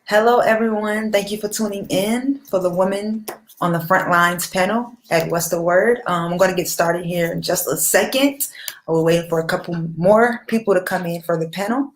Hello, everyone. Thank you for tuning in for the Women on the Frontlines panel at What's the Word. I'm going to get started here in just a second. We're waiting for a couple more people to come in for the panel.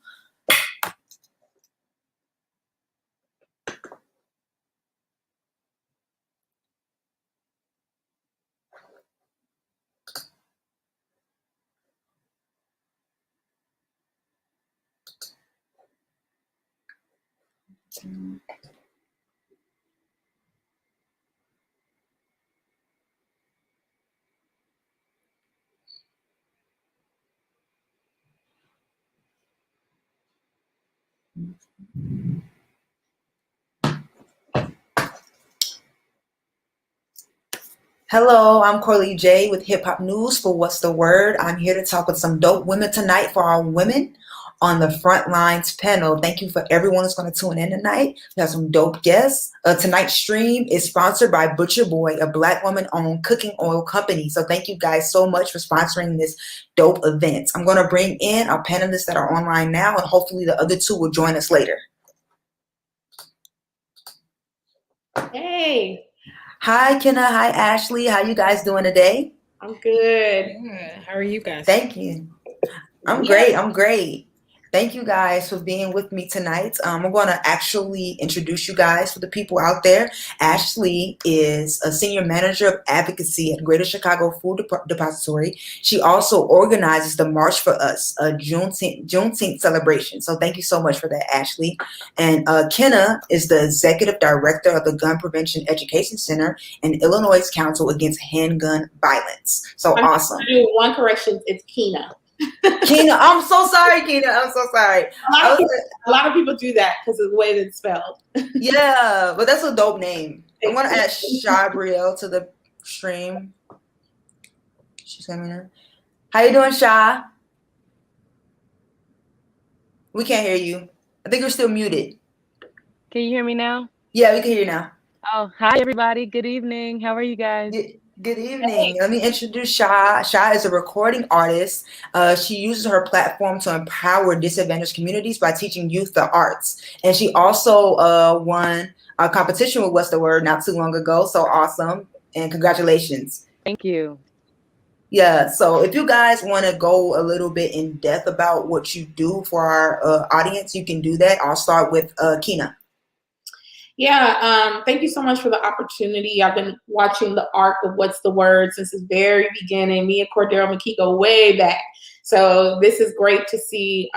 Hello, I'm Corli J with Hip Hop News for What's the Word. I'm here to talk with some dope women tonight for our women on the Frontlines panel. Thank you for everyone who's going to tune in tonight. We have some dope guests. Tonight's stream is sponsored by Butcher Boy, a Black woman-owned cooking oil company. So thank you guys so much for sponsoring this dope event. I'm going to bring in our panelists that are online now, and hopefully the other two will join us later. Hey. Hi, Kenna. Hi, Ashley. How you guys doing today? I'm good. Yeah. How are you guys? Thank you. I'm great. Thank you guys for being with me tonight. I'm going to actually introduce you guys for the people out there. Ashley is a senior manager of advocacy at Greater Chicago Food Depository. She also organizes the March for Us, a Juneteenth celebration. So thank you so much for that, Ashley. And Kenna is the executive director of the Gun Prevention Education Center and Illinois Council Against Handgun Violence. So awesome. One correction, it's Kina. Kina, I'm so sorry, Kina. I'm so sorry. A lot of people do that because of the way that it's spelled. Yeah, but that's a dope name. I want to add Shabriel to the stream. She's coming in. How you doing, Sha? We can't hear you. I think you're still muted. Can you hear me now? Yeah, we can hear you now. Oh, hi, everybody. Good evening. How are you guys? Good evening. Let me introduce Sha. Sha is a recording artist. She uses her platform to empower disadvantaged communities by teaching youth the arts. And she also won a competition with What's the Word not too long ago. So awesome. And congratulations. Thank you. Yeah. So if you guys want to go a little bit in depth about what you do for our audience, you can do that. I'll start with Kina. Yeah, thank you so much for the opportunity. I've been watching the arc of What's the Word since its very beginning. Me and Cordero McKee go way back. So this is great to see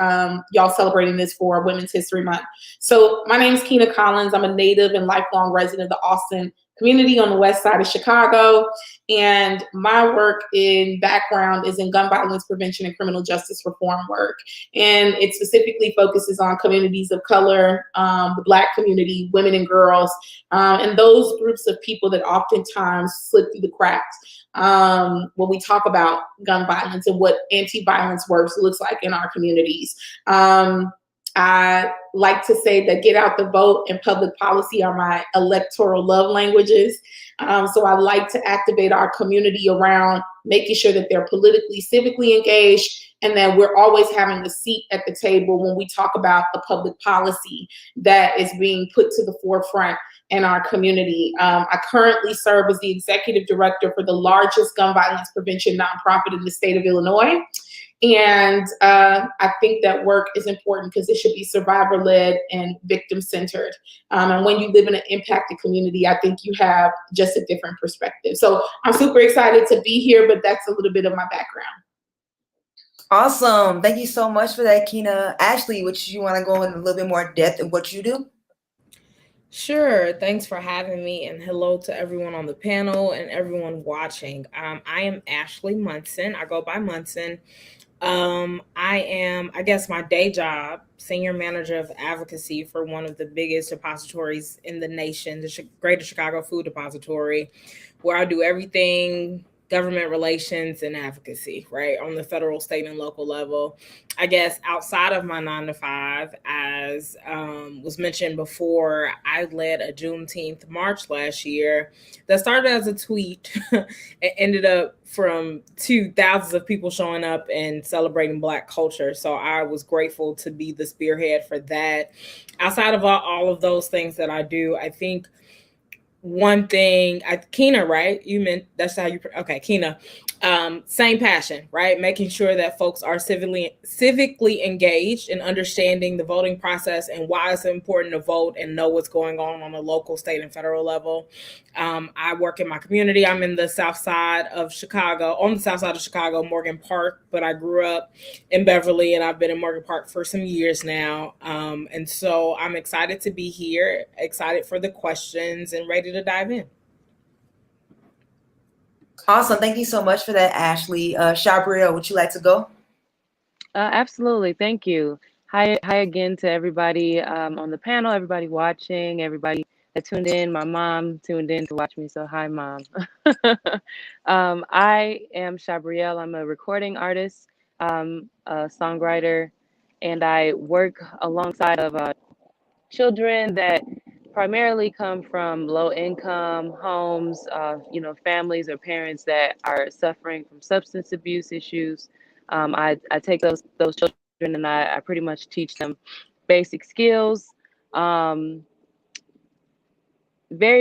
y'all celebrating this for Women's History Month. So my name is Kina Collins. I'm a native and lifelong resident of the Austin community on the west side of Chicago. And my work in background is in gun violence prevention and criminal justice reform work. And it specifically focuses on communities of color, the Black community, women and girls, and those groups of people that oftentimes slip through the cracks when we talk about gun violence and what anti-violence work looks like in our communities. I like to say that get out the vote and public policy are my electoral love languages. So I like to activate our community around making sure that they're politically, civically engaged, and that we're always having a seat at the table when we talk about the public policy that is being put to the forefront in our community. I currently serve as the executive director for the largest gun violence prevention nonprofit in the state of Illinois. And I think that work is important because it should be survivor-led and victim-centered. And when you live in an impacted community, I think you have just a different perspective. So I'm super excited to be here, but that's a little bit of my background. Awesome. Thank you so much for that, Kina. Ashley, would you want to go in a little bit more depth in what you do? Sure. Thanks for having me, and hello to everyone on the panel and everyone watching. I am Ashley Munson. I go by Munson. I am, I guess, my day job, senior manager of advocacy for one of the biggest depositories in the nation, the Greater Chicago Food Depository, where I do everything government relations and advocacy, right, on the federal, state, and local level. I guess outside of my 9 to 5, as was mentioned before, I led a Juneteenth march last year that started as a tweet and ended up to thousands of people showing up and celebrating Black culture. So I was grateful to be the spearhead for that. Outside of all of those things that I do, I think one thing, Kina, right? You meant that's how you, okay, Kina. Same passion, right? Making sure that folks are civically engaged in understanding the voting process and why it's important to vote and know what's going on the local, state, and federal level. I work in my community. I'm in the south side of Chicago, Morgan Park, but I grew up in Beverly and I've been in Morgan Park for some years now. And so I'm excited to be here, excited for the questions, and ready to dive in. Awesome. Thank you so much for that, Ashley. Shabriel, would you like to go? Absolutely. Thank you. Hi again to everybody on the panel, everybody watching, everybody that tuned in. My mom tuned in to watch me, so hi, Mom. I am Shabriel. I'm a recording artist, a songwriter, and I work alongside of children that primarily come from low-income homes, families or parents that are suffering from substance abuse issues. I take those children and I pretty much teach them basic skills. Very,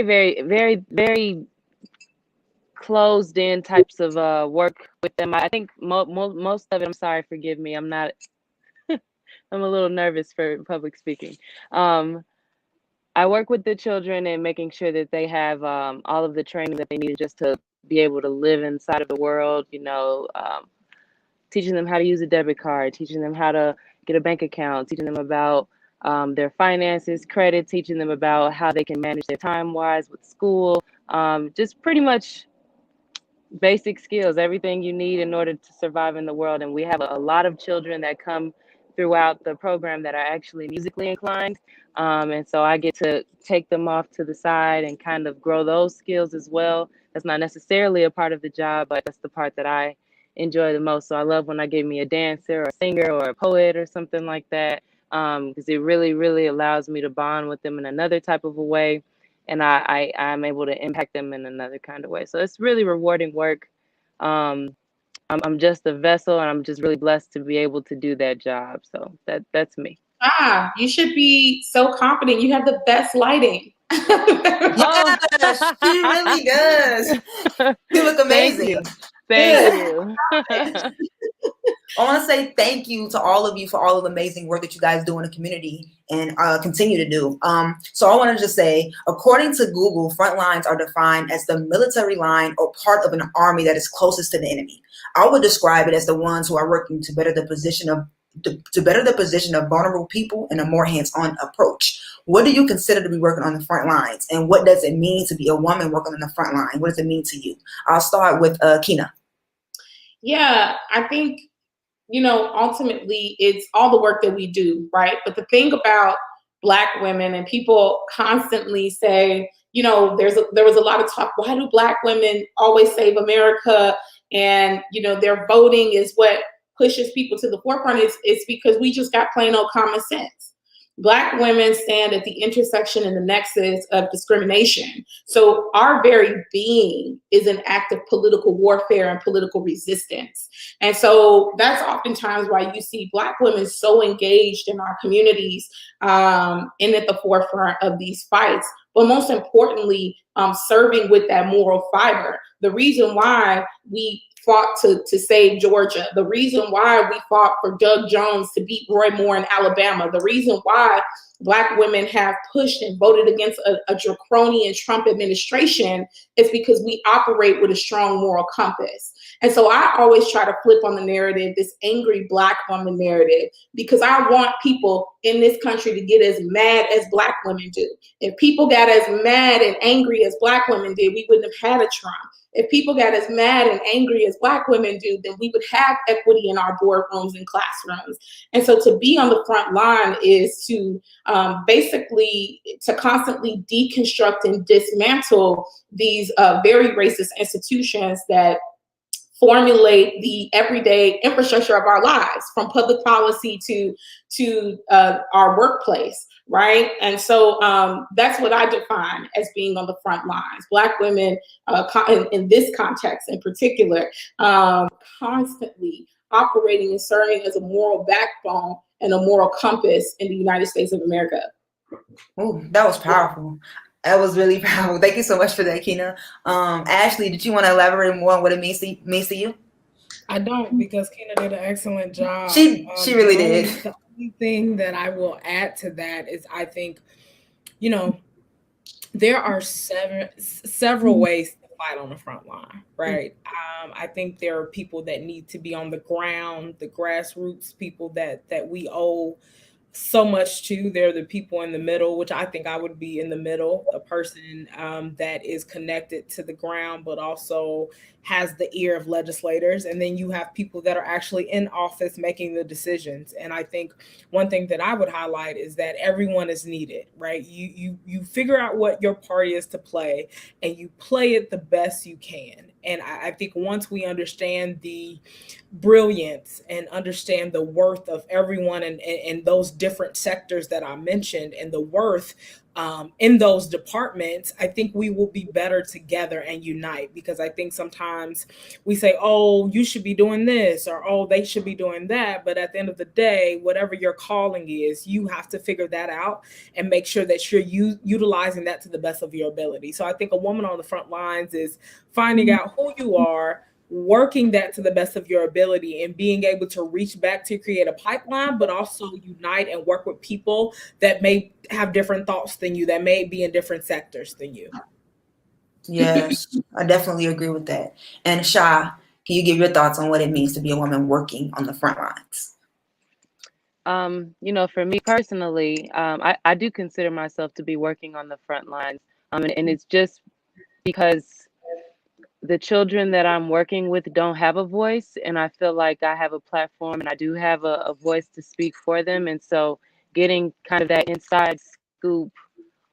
very, very, very closed in types of work with them. I think most of it, I'm sorry, forgive me, I'm not, I'm a little nervous for public speaking. I work with the children and making sure that they have all of the training that they need just to be able to live inside of the world, teaching them how to use a debit card, teaching them how to get a bank account, teaching them about their finances, credit, teaching them about how they can manage their time wise with school, just pretty much basic skills, everything you need in order to survive in the world. And we have a lot of children that come throughout the program that are actually musically inclined. And so I get to take them off to the side and kind of grow those skills as well. That's not necessarily a part of the job, but that's the part that I enjoy the most. So I love when I get me a dancer or a singer or a poet or something like that, because it really, really allows me to bond with them in another type of a way. And I'm able to impact them in another kind of way. So it's really rewarding work. I'm just a vessel, and I'm just really blessed to be able to do that job. So that's me. You should be so confident. You have the best lighting. Yes, she really does. You look amazing. Thank you. I want to say thank you to all of you for all of the amazing work that you guys do in the community and continue to do. So I want to just say, according to Google, Frontlines are defined as the military line or part of an army that is closest to the enemy. I would describe it as the ones who are working to better the position of vulnerable people in a more hands-on approach. What do you consider to be working on the front lines, and what does it mean to be a woman working on the front line? What does it mean to you? I'll start with Kina. Yeah, I think, ultimately it's all the work that we do, right? But the thing about Black women, and people constantly say, there was a lot of talk, why do Black women always save America? And, their voting is what pushes people to the forefront. It's because we just got plain old common sense. Black women stand at the intersection and the nexus of discrimination. So our very being is an act of political warfare and political resistance. And so that's oftentimes why you see Black women so engaged in our communities and at the forefront of these fights. But most importantly, serving with that moral fiber. The reason why we fought to save Georgia, the reason why we fought for Doug Jones to beat Roy Moore in Alabama, the reason why Black women have pushed and voted against a draconian Trump administration is because we operate with a strong moral compass. And so I always try to flip on the narrative, this angry Black woman narrative, because I want people in this country to get as mad as Black women do. If people got as mad and angry as Black women did, we wouldn't have had a Trump. If people got as mad and angry as Black women do, then we would have equity in our boardrooms and classrooms. And so to be on the front line is to basically to constantly deconstruct and dismantle these very racist institutions that formulate the everyday infrastructure of our lives, from public policy to our workplace, right? And so that's what I define as being on the front lines. Black women, in this context in particular, constantly operating and serving as a moral backbone and a moral compass in the United States of America. Oh, that was powerful. That was really powerful. Thank you so much for that, Kina. Ashley, did you want to elaborate more on what it means to you? I don't, because Kina did an excellent job. She really did. The only thing that I will add to that is I think, there are several ways to fight on the front line, right? I think there are people that need to be on the ground, the grassroots people that we owe so much to. They're the people in the middle, which I think I would be in the middle, a person that is connected to the ground, but also has the ear of legislators. And then you have people that are actually in office making the decisions. And I think one thing that I would highlight is that everyone is needed, right? You figure out what your part is to play, and you play it the best you can. And I think once we understand the brilliance and understand the worth of everyone and those different sectors that I mentioned, and the worth in those departments, I think we will be better together and unite. Because I think sometimes we say, oh, you should be doing this, or oh, they should be doing that. But at the end of the day, whatever your calling is, you have to figure that out and make sure that you're utilizing that to the best of your ability. So I think a woman on the front lines is finding out who you are, working that to the best of your ability, and being able to reach back to create a pipeline, but also unite and work with people that may have different thoughts than you, that may be in different sectors than you. Yes, I definitely agree with that. And Sha, can you give your thoughts on what it means to be a woman working on the front lines? For me personally, I do consider myself to be working on the front lines. And it's just because the children that I'm working with don't have a voice, and I feel like I have a platform and I do have a voice to speak for them. And so getting kind of that inside scoop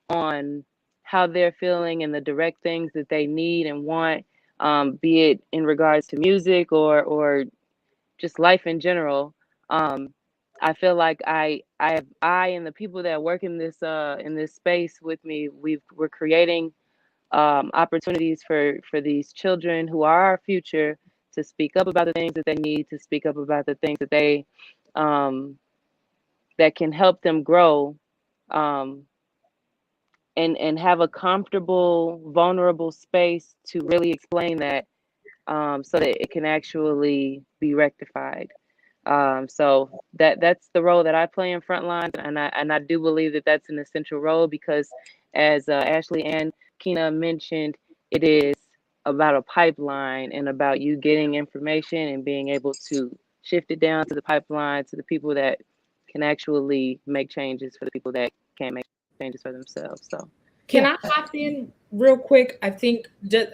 on how they're feeling and the direct things that they need and want, be it in regards to music or just life in general. I feel like I and the people that work in this space with me, we're creating opportunities for these children who are our future to speak up about the things that they need, to speak up about the things that they that can help them grow, and have a comfortable, vulnerable space to really explain that, so that it can actually be rectified. So that's the role that I play in Frontlines, and I do believe that that's an essential role, because as Ashley and Kina mentioned, it is about a pipeline and about you getting information and being able to shift it down to the pipeline, to the people that can actually make changes for the people that can't make changes for themselves. So can I hop in real quick? I think just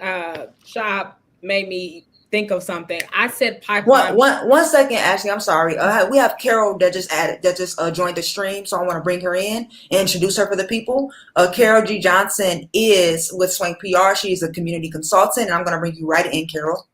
Shop made me think of something. I said pipeline. One second, Ashley. I'm sorry. We have Carol that just joined the stream, so I want to bring her in and introduce her for the people. Carol G. Johnson is with Swank PR. She's a community consultant, and I'm going to bring you right in, Carol.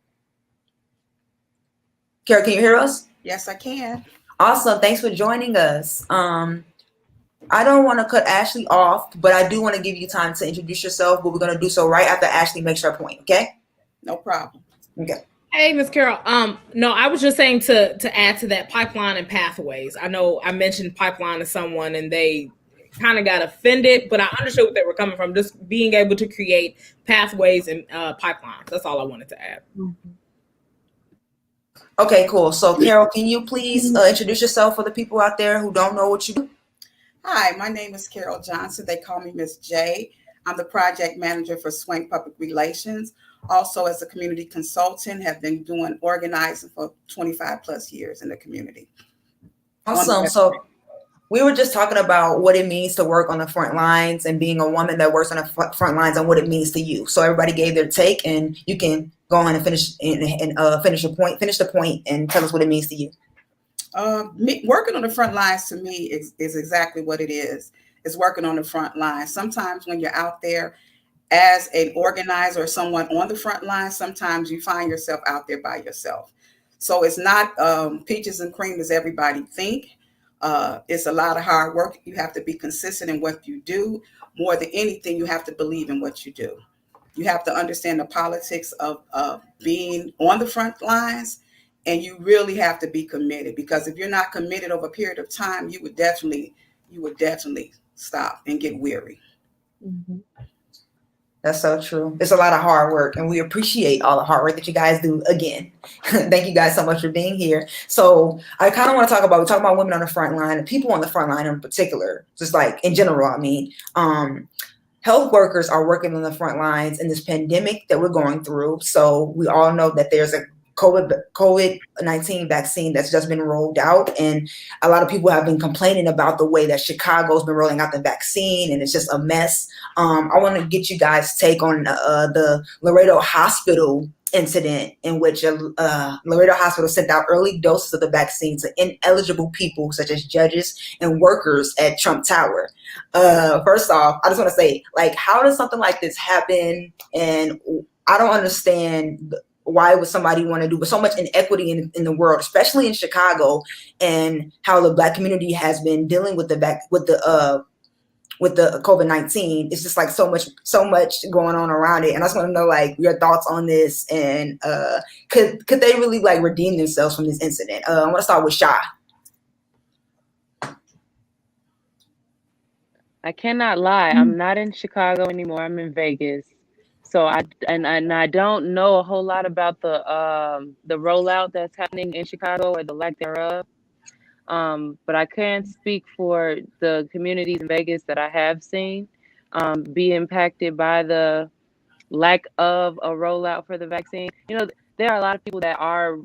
Carol, can you hear us? Yes, I can. Awesome. Thanks for joining us. I don't want to cut Ashley off, but I do want to give you time to introduce yourself, but we're going to do so right after Ashley makes her point, okay? No problem. Okay. Hey, Miss Carol. No, I was just saying to add to that, pipeline and pathways. I know I mentioned pipeline to someone and they kind of got offended, but I understood where they were coming from. Just being able to create pathways and pipelines. That's all I wanted to add. Okay, cool. So, Carol, can you please introduce yourself for the people out there who don't know what you do? Hi, my name is Carol Johnson. They call me Miss J. I'm the project manager for Swank Public Relations. Also, as a community consultant, have been doing organizing for 25 plus years in the community. Awesome. So we were just talking about what it means to work on the front lines and being a woman that works on the front lines and what it means to you. So everybody gave their take, and you can go on and finish your point, finish the point, and tell us what it means to you. Working on the front lines to me is exactly what it is. It's working on the front lines. Sometimes when you're out there as an organizer or someone on the front line, sometimes you find yourself out there by yourself. So it's not peaches and cream as everybody think. It's a lot of hard work. You have to be consistent in what you do. More than anything, you have to believe in what you do. You have to understand the politics of being on the front lines, and you really have to be committed, because if you're not committed over a period of time, you would definitely stop and get weary. Mm-hmm. That's so true. It's a lot of hard work, and we appreciate all the hard work that you guys do. Again, thank you guys so much for being here. So I kind of want to we're talking about women on the front line and people on the front line in particular, just like in general. I mean, health workers are working on the front lines in this pandemic that we're going through. So we all know that there's a COVID-19 vaccine that's just been rolled out. And a lot of people have been complaining about the way that Chicago's been rolling out the vaccine, and it's just a mess. I want to get you guys' take on the Laredo Hospital incident, in which Laredo Hospital sent out early doses of the vaccine to ineligible people such as judges and workers at Trump Tower. First off, I just want to say, like, how does something like this happen? And I don't understand why would somebody want to do, but so much inequity in the world, especially in Chicago, and how the Black community has been dealing with the COVID-19. It's just like so much going on around it. And I just want to know, like, your thoughts on this, and could they really like redeem themselves from this incident? I want to start with Sha. I cannot lie. I'm not in Chicago anymore. I'm in Vegas. So I don't know a whole lot about the rollout that's happening in Chicago, or the lack thereof. But I can speak for the communities in Vegas that I have seen be impacted by the lack of a rollout for the vaccine. You know, there are a lot of people that are,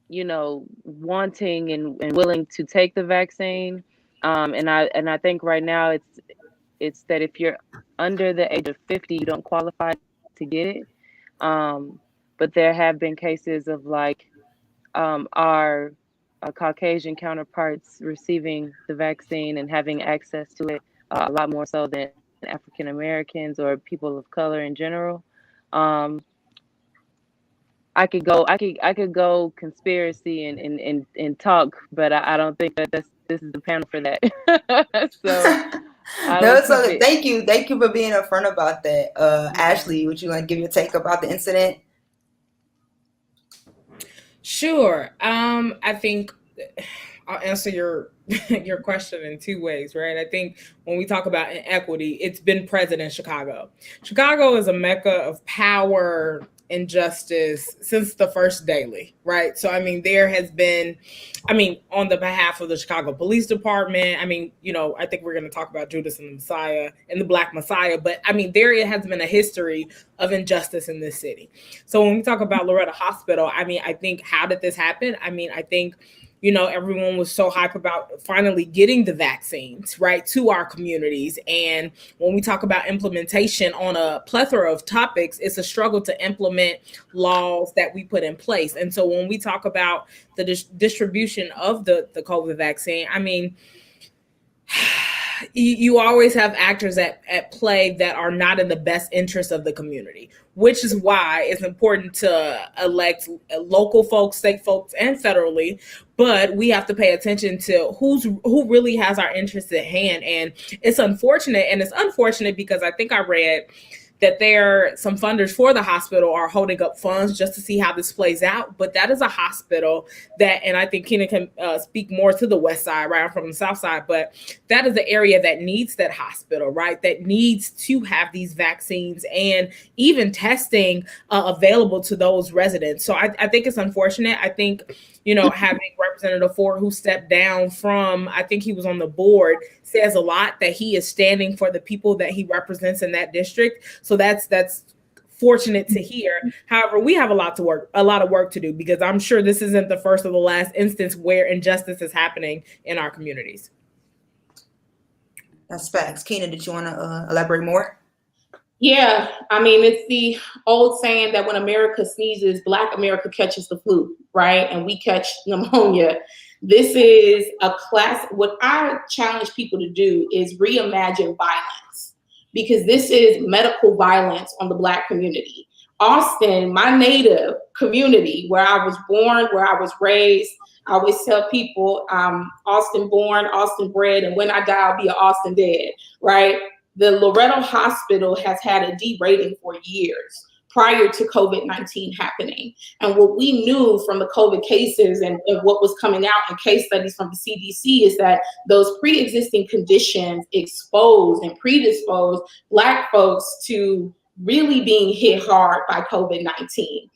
you know, wanting and willing to take the vaccine. And I think right now it's that if you're under the age of 50, you don't qualify to get it. But there have been cases of like our Caucasian counterparts receiving the vaccine and having access to it a lot more so than African Americans or people of color in general. I could go conspiracy and talk, but I don't think that this is the panel for that. So No, it's okay. Thank you for being upfront about that. Ashley, would you like to give your take about the incident? Sure. I think I'll answer your question in two ways, right? I think when we talk about inequity, it's been present in Chicago. Chicago is a mecca of power and justice since the first daily, right? So, I mean, there has been, on the behalf of the Chicago Police Department, I think we're going to talk about Judas and the Messiah and the Black Messiah, but there has been a history of injustice in this city. So when we talk about Loretto Hospital, I think, how did this happen? I think, everyone was so hyped about finally getting the vaccines, right, to our communities. And when we talk about implementation on a plethora of topics, it's a struggle to implement laws that we put in place. And so when we talk about the distribution of the COVID vaccine, you always have actors at play that are not in the best interest of the community, which is why it's important to elect local folks, state folks, and federally. But we have to pay attention to who really has our interests at hand. And it's unfortunate because I think I read that some funders for the hospital are holding up funds just to see how this plays out. But that is a hospital that, and I think Keena can speak more to the west side, right? I'm from the south side, but that is the area that needs that hospital, right? That needs to have these vaccines and even testing available to those residents. So I think it's unfortunate. I think, having Representative Ford, who stepped down from, I think he was on the board, says a lot, that he is standing for the people that he represents in that district. So that's fortunate to hear. However, we have a lot of work to do, because I'm sure this isn't the first or the last instance where injustice is happening in our communities. That's facts. Keena, did you want to elaborate more? Yeah, it's the old saying that when America sneezes, Black America catches the flu, right? And we catch pneumonia. This is a class. What I challenge people to do is reimagine violence, because this is medical violence on the Black community. Austin, my native community, where I was born, where I was raised, I always tell people, Austin born, Austin bred, and when I die, I'll be an Austin dead, right? The Loretto Hospital has had a D rating for years prior to COVID-19 happening. And what we knew from the COVID cases and what was coming out in case studies from the CDC is that those pre-existing conditions exposed and predisposed Black folks to really being hit hard by COVID-19.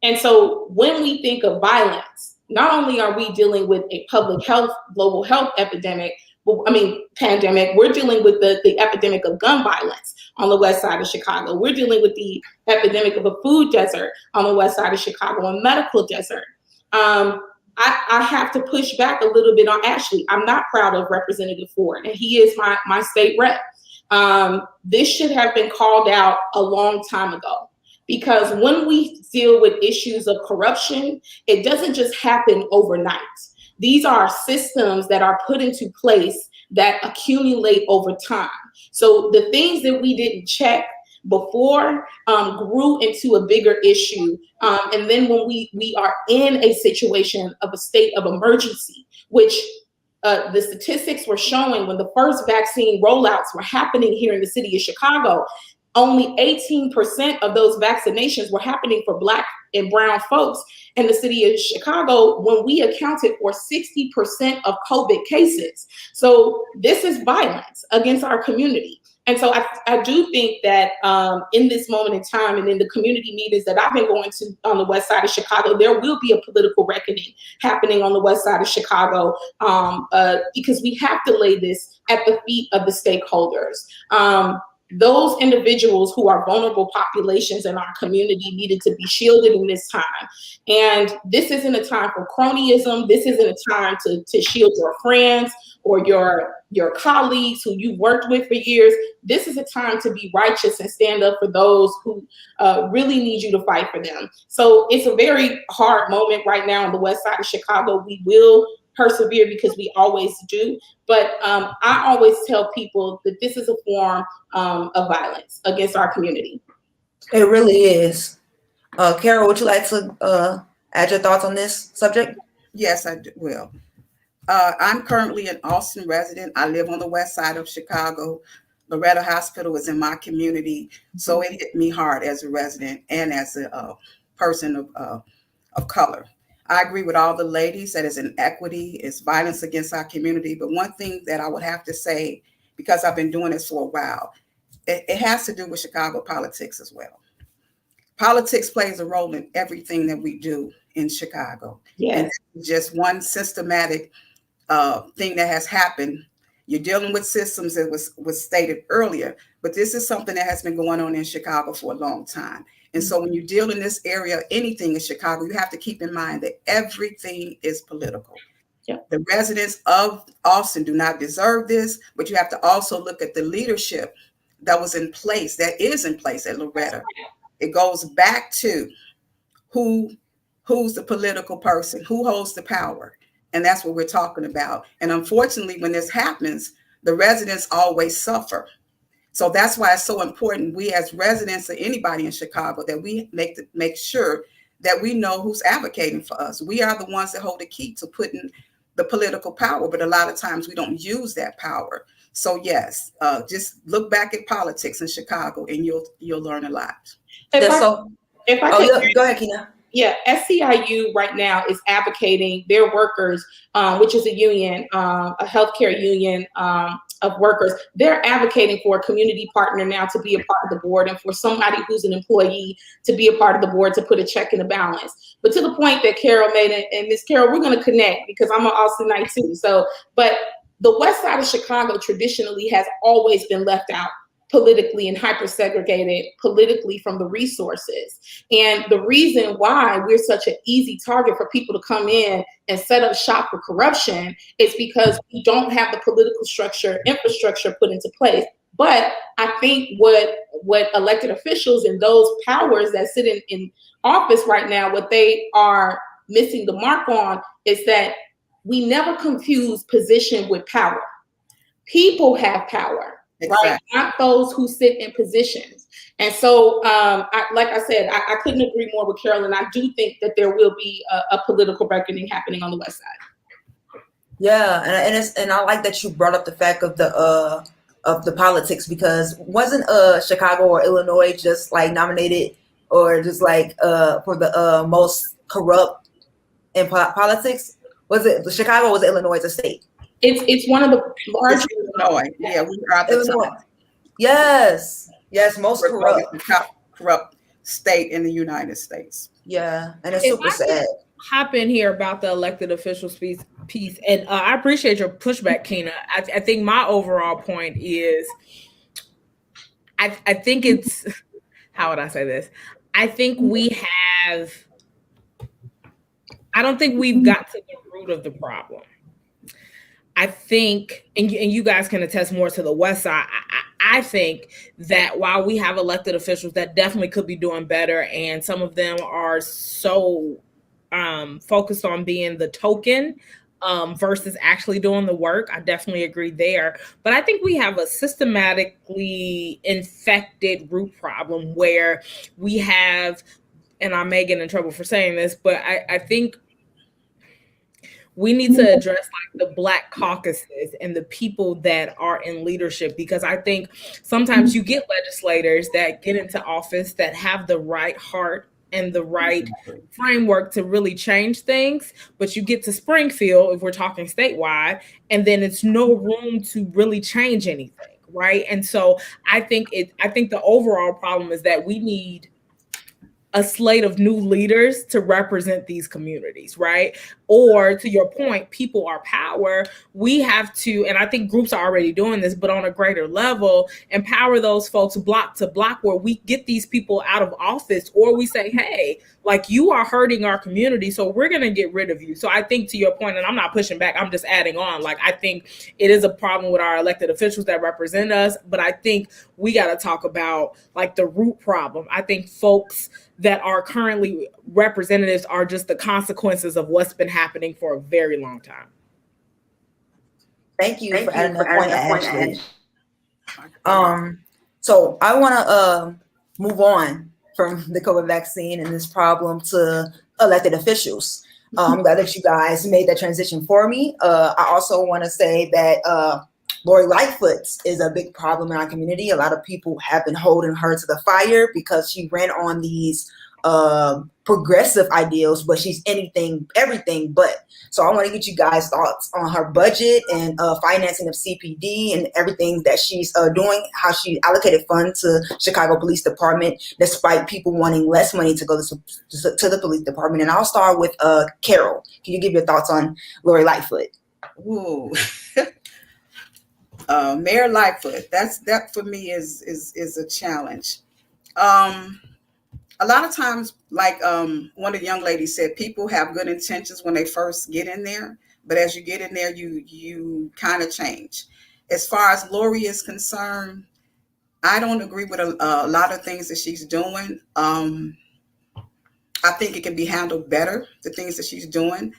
And so when we think of violence, not only are we dealing with a public health, global health epidemic, pandemic, we're dealing with the epidemic of gun violence on the west side of Chicago. We're dealing with the epidemic of a food desert on the west side of Chicago, a medical desert. I have to push back a little bit on Ashley. I'm not proud of Representative Ford, and he is my state rep. This should have been called out a long time ago, because when we deal with issues of corruption, it doesn't just happen overnight. These are systems that are put into place that accumulate over time. So the things that we didn't check before grew into a bigger issue. And then when we are in a situation of a state of emergency, which the statistics were showing when the first vaccine rollouts were happening here in the city of Chicago, only 18% of those vaccinations were happening for Black and brown folks in the city of Chicago, when we accounted for 60% of COVID cases. So this is violence against our community. And so I do think that in this moment in time and in the community meetings that I've been going to on the west side of Chicago, there will be a political reckoning happening on the west side of Chicago, because we have to lay this at the feet of the stakeholders. Those individuals who are vulnerable populations in our community needed to be shielded in this time. And this isn't a time for cronyism. This isn't a time to shield your friends or your colleagues who you worked with for years. This is a time to be righteous and stand up for those who really need you to fight for them. So it's a very hard moment right now on the west side of Chicago. We will persevere because we always do. But I always tell people that this is a form of violence against our community. It really is. Carol, would you like to add your thoughts on this subject? Yes, I will. I'm currently an Austin resident. I live on the west side of Chicago. Loretto Hospital is in my community, so it hit me hard as a resident and as a person of color. I agree with all the ladies that is inequity, it's violence against our community. But one thing that I would have to say, because I've been doing this for a while, it has to do with Chicago politics as well. Politics plays a role in everything that we do in Chicago. Yes. And this is just one systematic thing that has happened. You're dealing with systems that was stated earlier, but this is something that has been going on in Chicago for a long time. And so when you deal in this area, anything in Chicago, you have to keep in mind that everything is political. Yeah. The residents of Austin do not deserve this, but you have to also look at the leadership that was in place, that is in place at Loretto. It goes back to who's the political person, who holds the power. And that's what we're talking about. And unfortunately, when this happens, the residents always suffer. So that's why it's so important, we as residents or anybody in Chicago, that we make sure that we know who's advocating for us. We are the ones that hold the key to putting the political power, but a lot of times we don't use that power. So yes, just look back at politics in Chicago and you'll learn a lot. Go ahead, Kina. Yeah, SCIU right now is advocating their workers, which is a union, a healthcare union of workers. They're advocating for a community partner now to be a part of the board, and for somebody who's an employee to be a part of the board to put a check in the balance. But to the point that Carol made, and Miss Carol, we're going to connect because I'm an Austinite too. So, but the west side of Chicago traditionally has always been left out politically and hyper-segregated politically from the resources. And the reason why we're such an easy target for people to come in and set up shop for corruption is because we don't have the political infrastructure put into place. But I think what elected officials and those powers that sit in office right now, what they are missing the mark on is that we never confuse position with power. People have power. right? Not those who sit in positions. And so, like I said, I couldn't agree more with Carolyn. I do think that there will be a political reckoning happening on the West Side. Yeah, and I like that you brought up the fact of the politics, because wasn't Chicago or Illinois just like nominated or just like for the most corrupt in politics? Was it Chicago or was it Illinois as a state? It's one of the large Illinois. Yeah, we are at the Illinois. top. Yes, most We're voted corrupt. the top corrupt state in the United States. Yeah, and it's If super I could sad. hop in here about the elected officials piece, and I appreciate your pushback, Kina. I think my overall point is, I think it's, how would I say this? I think I don't think we've got to the root of the problem. I think, and you guys can attest more to the West Side, I think that while we have elected officials that definitely could be doing better, and some of them are so focused on being the token versus actually doing the work, I definitely agree there. But I think we have a systematically infected root problem where we have, and I may get in trouble for saying this, but I think we need to address like the Black caucuses and the people that are in leadership, because I think sometimes you get legislators that get into office that have the right heart and the right framework to really change things, but you get to Springfield, if we're talking statewide, and then it's no room to really change anything, right? And so I think the overall problem is that we need a slate of new leaders to represent these communities, right? Or to your point, people are power. We have to, and I think groups are already doing this, but on a greater level, empower those folks block to block, where we get these people out of office, or we say, hey, like, you are hurting our community, so we're going to get rid of you. So I think to your point, and I'm not pushing back, I'm just adding on, like, I think it is a problem with our elected officials that represent us, but I think we got to talk about like the root problem. I think folks that are currently representatives are just the consequences of what's been happening for a very long time. Thank you for adding that point, Ashley. So I want to move on from the COVID vaccine and this problem to elected officials. I'm glad that you guys made that transition for me. I also want to say that Lori Lightfoot is a big problem in our community. A lot of people have been holding her to the fire because she ran on these progressive ideals, but she's everything but. So I want to get you guys' thoughts on her budget and financing of CPD and everything that she's doing, how she allocated funds to Chicago Police Department, despite people wanting less money to go to the police department. And I'll start with Carol. Can you give your thoughts on Lori Lightfoot? Ooh. Mayor Lightfoot, that for me is a challenge. A lot of times, like one of the young ladies said, people have good intentions when they first get in there, but as you get in there, you kind of change. As far as Lori is concerned, I don't agree with a lot of things that she's doing. I think it can be handled better, the things that she's doing.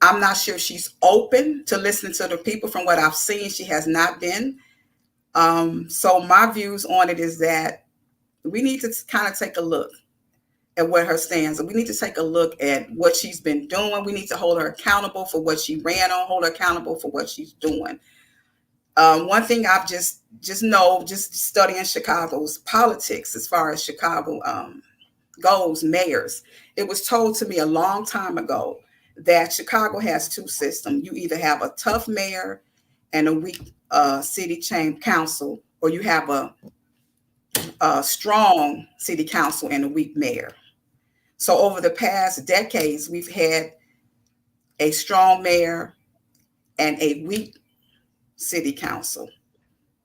I'm not sure she's open to listening to the people. From what I've seen, she has not been. So my views on it is that we need to kind of take a look at where her stands. And we need to take a look at what she's been doing. We need to hold her accountable for what she ran on, hold her accountable for what she's doing. One thing I've just studying Chicago's politics, as far as Chicago goes, mayors, it was told to me a long time ago that Chicago has two systems. You either have a tough mayor and a weak city council, or you have a strong city council and a weak mayor. So over the past decades, we've had a strong mayor and a weak city council.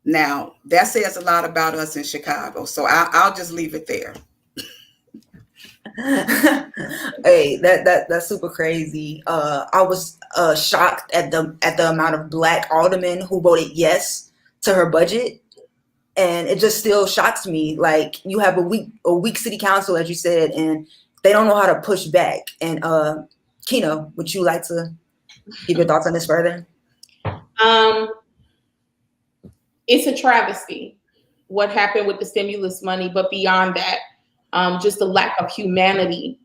Now, that says a lot about us in Chicago. So I'll just leave it there. Hey, that's super crazy. I was shocked at the amount of Black aldermen who voted yes to her budget, and it just still shocks me. Like, you have a weak city council, as you said, and they don't know how to push back. And Kino, would you like to give your thoughts on this further? it's a travesty what happened with the stimulus money, but beyond that, just the lack of humanity.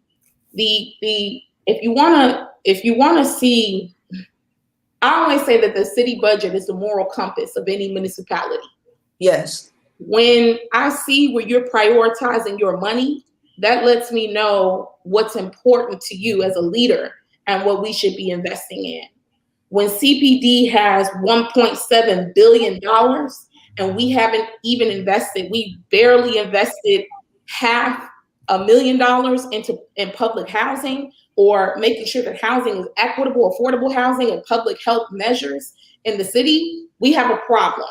If you wanna see, I always say that the city budget is the moral compass of any municipality. Yes. When I see where you're prioritizing your money, that lets me know what's important to you as a leader and what we should be investing in. When CPD has $1.7 billion and we haven't even invested, we barely invested $500,000 in public housing, or making sure that housing is equitable, affordable housing, and public health measures in the city, we have a problem,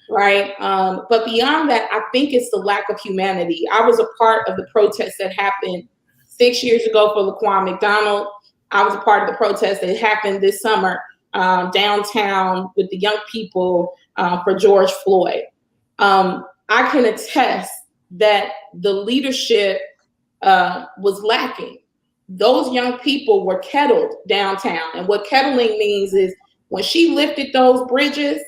right? But beyond that, I think it's the lack of humanity. I was a part of the protest that happened 6 years ago for Laquan McDonald. I was a part of the protest that happened this summer downtown with the young people for George Floyd. I can attest that the leadership was lacking. Those young people were kettled downtown. And what kettling means is when she lifted those bridges,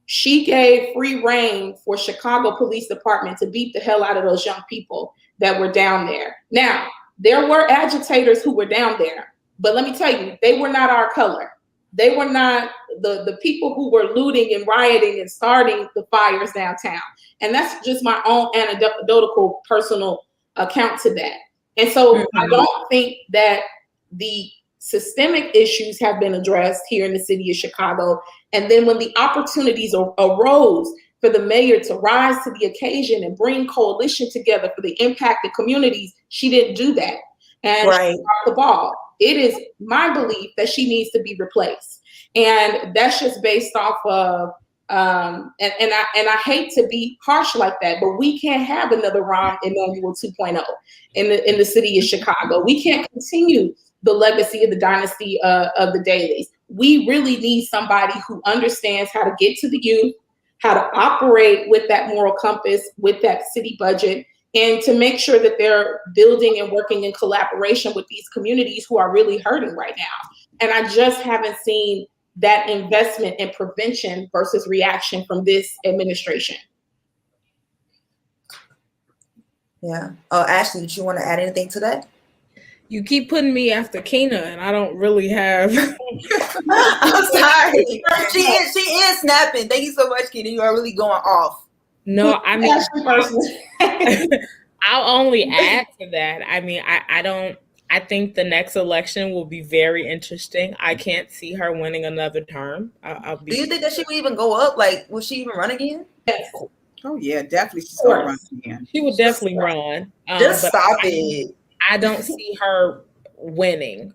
she gave free reign for Chicago Police Department to beat the hell out of those young people that were down there. Now, there were agitators who were down there, but let me tell you, they were not our color. They were not the people who were looting and rioting and starting the fires downtown. And that's just my own anecdotal personal account to that. And so I don't think that the systemic issues have been addressed here in the city of Chicago. And then when the opportunities arose for the mayor to rise to the occasion and bring coalition together for the impacted communities, she didn't do that. And she dropped the ball. It is my belief that she needs to be replaced. And that's just based off of and I hate to be harsh like that, but we can't have another Rahm Emanuel 2.0 in the city of Chicago. We can't continue the legacy of the dynasty of the Dailies. We really need somebody who understands how to get to the youth, how to operate with that moral compass, with that city budget, and to make sure that they're building and working in collaboration with these communities who are really hurting right now. And I just haven't seen that investment in prevention versus reaction from this administration. Yeah. Ashley, did you want to add anything to that? You keep putting me after Kina, and I don't really have. I'm sorry. She is snapping. Thank you so much, Kina. You are really going off. No, I mean, I'll only add to that. I mean, I think the next election will be very interesting. I can't see her winning another term. Do you think that she would even go up? Like, will she even run again? Yes. Oh yeah, definitely she's gonna run again. She would definitely run. Just stop it. I don't see her winning.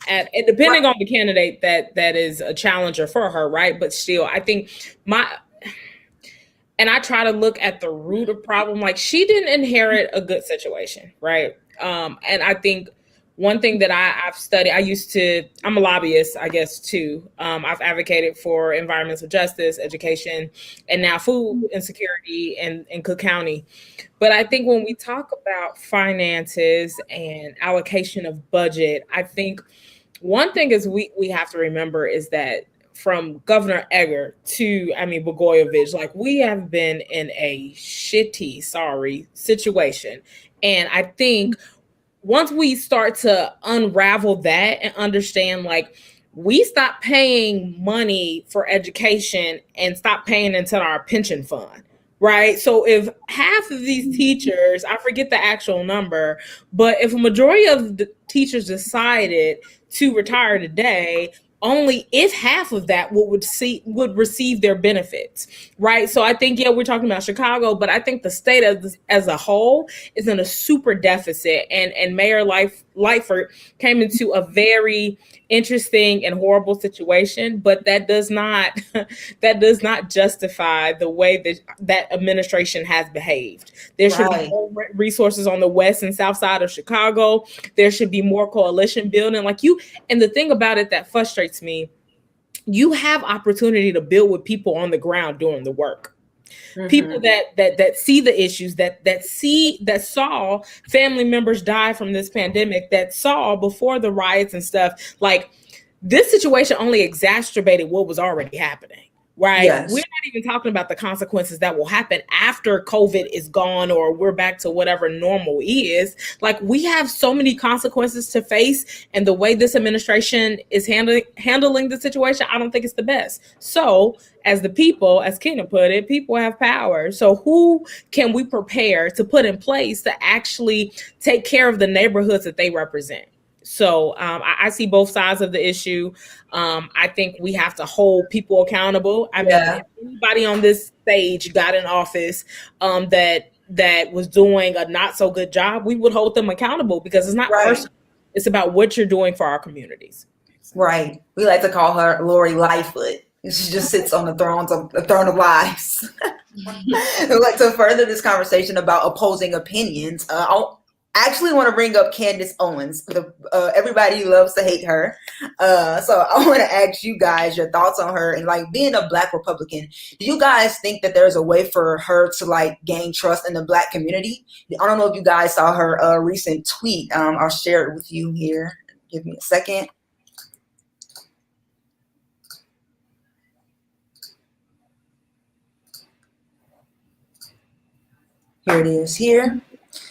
And depending on the candidate that is a challenger for her, right? But still, I think and I try to look at the root of problem. Like, she didn't inherit a good situation, right? And I think one thing that I've studied, I'm a lobbyist, I guess, too. I've advocated for environmental justice, education, and now food insecurity in Cook County. But I think when we talk about finances and allocation of budget, I think one thing is we have to remember is that from Governor Egger to, Blagojevich, like, we have been in a shitty, situation. And I think once we start to unravel that and understand, like, we stop paying money for education and stop paying into our pension fund, right? So if half of these teachers, I forget the actual number, but if a majority of the teachers decided to retire today, only if half of that would receive their benefits, right? So I think, we're talking about Chicago, but I think the state as a whole is in a super deficit. And Mayor Lightfoot came into a very interesting and horrible situation, but that does not justify the way that administration has behaved. There should be more resources on the west and south side of Chicago. There should be more coalition building. And the thing about it that frustrates me, you have opportunity to build with people on the ground doing the work. Mm-hmm. People that see the issues, that saw family members die from this pandemic, that saw before the riots and stuff. Like, this situation only exacerbated what was already happening, right? Yes. We're not even talking about the consequences that will happen after COVID is gone or we're back to whatever normal is. Like, we have so many consequences to face, and the way this administration is handling the situation, I don't think it's the best. So, as the people, as Kena put it, people have power. So who can we prepare to put in place to actually take care of the neighborhoods that they represent? So I see both sides of the issue. I think we have to hold people accountable. I mean, if anybody on this stage got in office that was doing a not so good job, we would hold them accountable, because it's not personal. It's about what you're doing for our communities. Right. We like to call her Lori Lightfoot. She just sits on the throne of lies. We'd like to further this conversation about opposing opinions. I actually want to bring up Candace Owens. Everybody loves to hate her. So I want to ask you guys your thoughts on her, and like, being a Black Republican, do you guys think that there's a way for her to like gain trust in the Black community? I don't know if you guys saw her recent tweet. I'll share it with you here. Give me a second. Here it is here.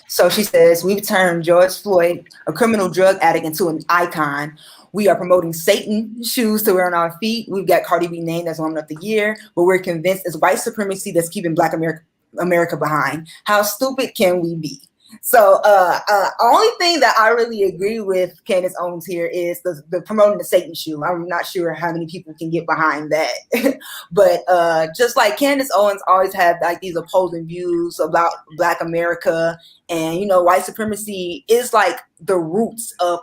So she says, we've turned George Floyd, a criminal drug addict, into an icon. We are promoting Satan shoes to wear on our feet. We've got Cardi B named as Woman of the Year, but we're convinced it's white supremacy that's keeping Black America behind. How stupid can we be? So only thing that I really agree with Candace Owens here is the promoting the Satan shoe. I'm not sure how many people can get behind that. But just like Candace Owens always had like these opposing views about Black America, and, you know, white supremacy is like the roots of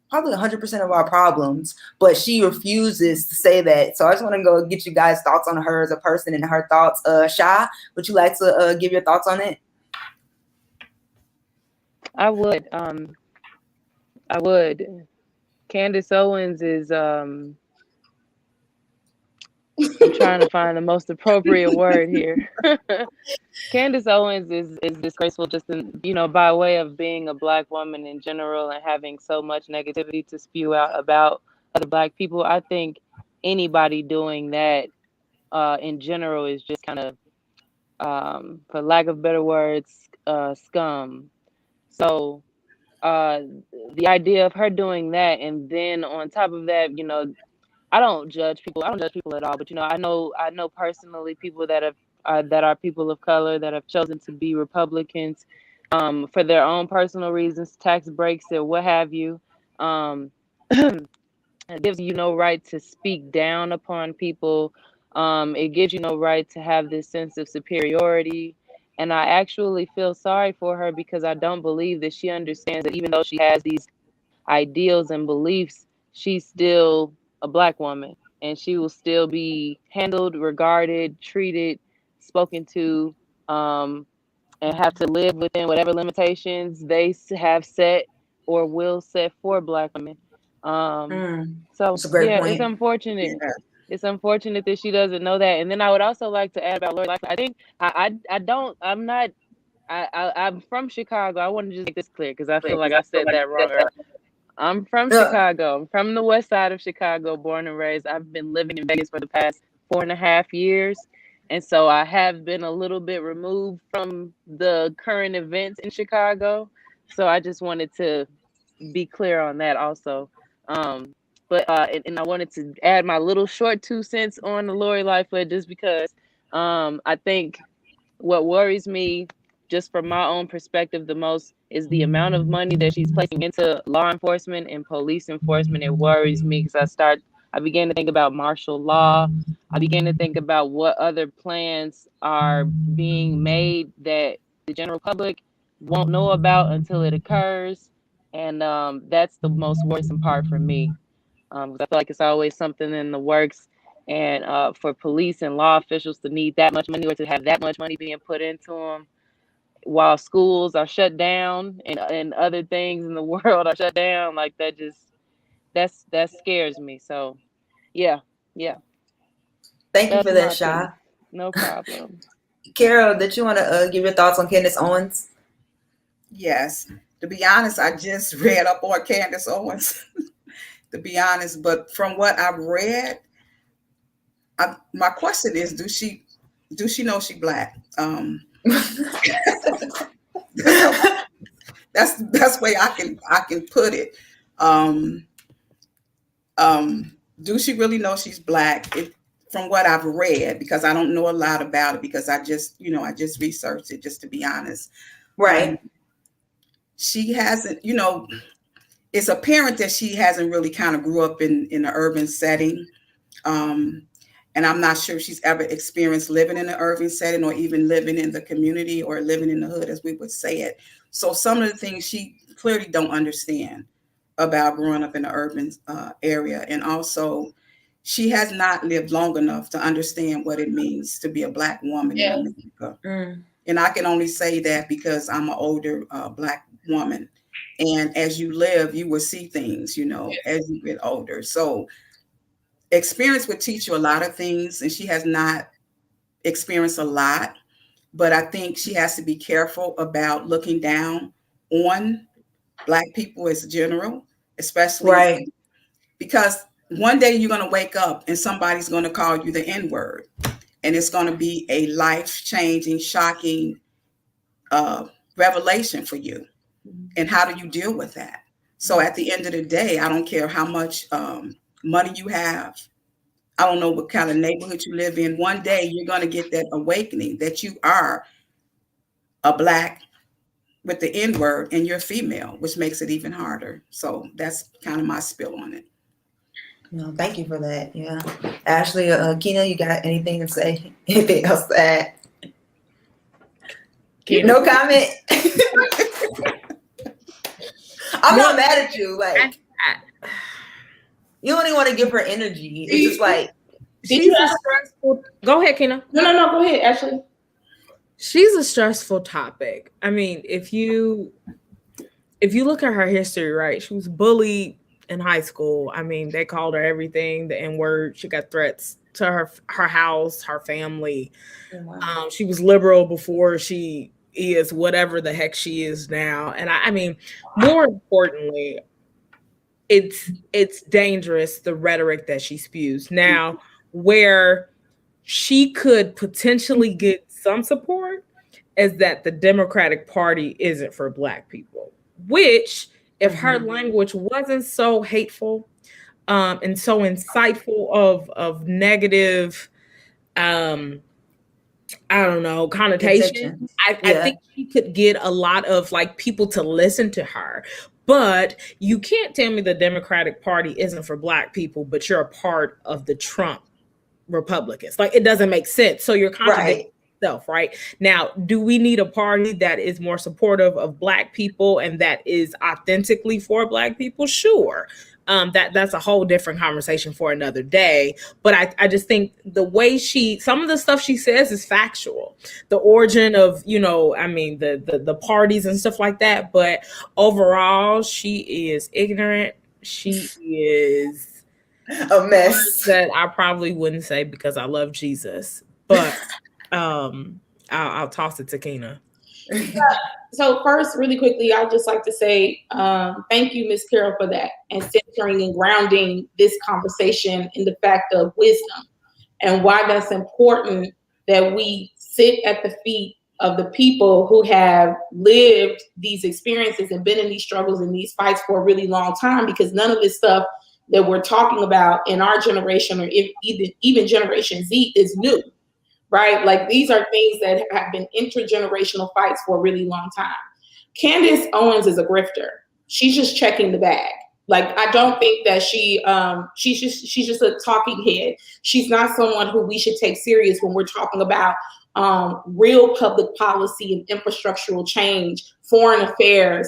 probably 100% of our problems, but she refuses to say that. So I just want to go get you guys' thoughts on her as a person and her thoughts. Sha, would you like to give your thoughts on it? I would. Candace Owens is I'm trying to find the most appropriate word here. Candace Owens is disgraceful, just in, you know, by way of being a Black woman in general and having so much negativity to spew out about other Black people. I think anybody doing that in general is just kind of, for lack of better words, scum. So the idea of her doing that, and then on top of that, you know, I don't judge people at all, but, you know, I know personally people that are people of color that have chosen to be Republicans for their own personal reasons, tax breaks or what have you. It gives you no right to speak down upon people. It gives you no right to have this sense of superiority. And I actually feel sorry for her, because I don't believe that she understands that even though she has these ideals and beliefs, she's still a Black woman, and she will still be handled, regarded, treated, spoken to, and have to live within whatever limitations they have set or will set for Black women. So That's a great point. It's unfortunate. Yeah. It's unfortunate that she doesn't know that. And then I would also like to add about Lori Lightfoot. I think I'm from Chicago. I want to just make this clear, because I feel like I said that wrong earlier. I'm from Chicago. I'm from the west side of Chicago, born and raised. I've been living in Vegas for the past 4.5 years. And so I have been a little bit removed from the current events in Chicago. So I just wanted to be clear on that also. But I wanted to add my little short 2 cents on the Lori Lightfoot, just because I think what worries me, just from my own perspective, the most is the amount of money that she's placing into law enforcement and police enforcement. It worries me, because I began to think about martial law. I began to think about what other plans are being made that the general public won't know about until it occurs. And that's the most worrisome part for me. Because I feel like it's always something in the works. And for police and law officials to need that much money, or to have that much money being put into them while schools are shut down and other things in the world are shut down, like that scares me. So yeah. Thank you for that, Sha. No problem. Carol, did you want to give your thoughts on Candace Owens? Yes. To be honest, I just read up on Candace Owens, to be honest. But from what I've read, my question is, do she know she Black? That's the best way I can put it. Do she really know she's Black? From what I've read, because I don't know a lot about it, because I just researched it, just to be honest. Right. She hasn't, it's apparent that she hasn't really kind of grew up in an urban setting. And I'm not sure she's ever experienced living in an urban setting, or even living in the community, or living in the hood, as we would say it. So some of the things she clearly don't understand about growing up in the urban area. And also, she has not lived long enough to understand what it means to be a Black woman in America. And I can only say that because I'm an older Black woman. And as you live, you will see things, as you get older. So experience would teach you a lot of things, and she has not experienced a lot. But I think she has to be careful about looking down on Black people as general, especially Right. because one day you're going to wake up and somebody's going to call you the N-word, and it's going to be a life-changing, shocking revelation for you. And how do you deal with that? So at the end of the day, I don't care how much money you have. I don't know what kind of neighborhood you live in. One day you're going to get that awakening that you are a Black with the N-word, and you're female, which makes it even harder. So that's kind of my spill on it. No, thank you for that. Yeah. Ashley, Kina, you got anything to say? Anything else to add? No comment. I'm not mad at you. Like, you don't even want to give her energy. It's just like, she's a stressful. Go ahead, Kina. No. Go ahead, Ashley. She's a stressful topic. I mean, if you look at her history, right? She was bullied in high school. I mean, they called her everything, the N-word. She got threats to her house, her family. wow. She was liberal before she is whatever the heck she is now. And I mean, more importantly, it's dangerous, the rhetoric that she spews. Now, where she could potentially get some support is that the Democratic Party isn't for Black people, which, if her language wasn't so hateful and so insightful of negative, I don't know, connotation, I think she could get a lot of like people to listen to her. But you can't tell me the Democratic Party isn't for Black people, but you're a part of the Trump Republicans. Like, it doesn't make sense. So you're contradicting yourself, right? Now, do we need a party that is more supportive of Black people and that is authentically for Black people? Sure. That's a whole different conversation for another day. But I just think the way some of the stuff she says is factual. The origin of, the parties and stuff like that. But overall, she is ignorant. She is a mess. That I probably wouldn't say because I love Jesus. But I'll toss it to Kina. So first, really quickly, I'd just like to say thank you, Ms. Carol, for that, and centering and grounding this conversation in the fact of wisdom and why that's important that we sit at the feet of the people who have lived these experiences and been in these struggles and these fights for a really long time, because none of this stuff that we're talking about in our generation, or even Generation Z, is new. Right? Like, these are things that have been intergenerational fights for a really long time. Candace Owens is a grifter. She's just checking the bag. Like, I don't think that she's just a talking head. She's not someone who we should take serious when we're talking about real public policy and infrastructural change, foreign affairs,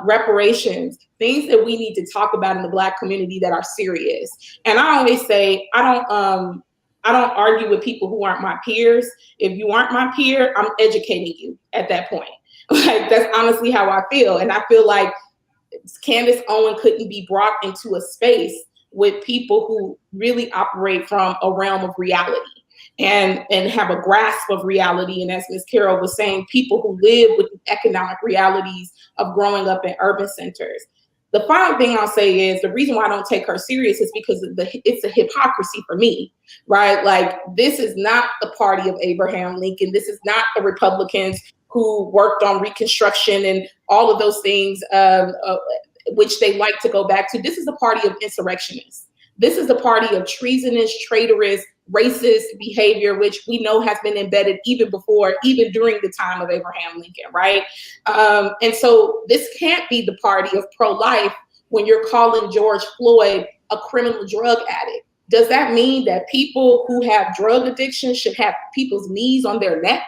reparations, things that we need to talk about in the Black community that are serious. And I always say, I don't argue with people who aren't my peers. If you aren't my peer, I'm educating you at that point. Like, that's honestly how I feel. And I feel like Candace Owens couldn't be brought into a space with people who really operate from a realm of reality and have a grasp of reality. And as Ms. Carol was saying, people who live with the economic realities of growing up in urban centers. The final thing I'll say is the reason why I don't take her serious is because it's a hypocrisy for me, right? Like, this is not the party of Abraham Lincoln. This is not the Republicans who worked on Reconstruction and all of those things, which they like to go back to. This is the party of insurrectionists. This is the party of treasonous, traitorous, racist behavior, which we know has been embedded even during the time of Abraham Lincoln, right? And so this can't be the party of pro-life when you're calling George Floyd a criminal drug addict. Does that mean that people who have drug addiction should have people's knees on their neck?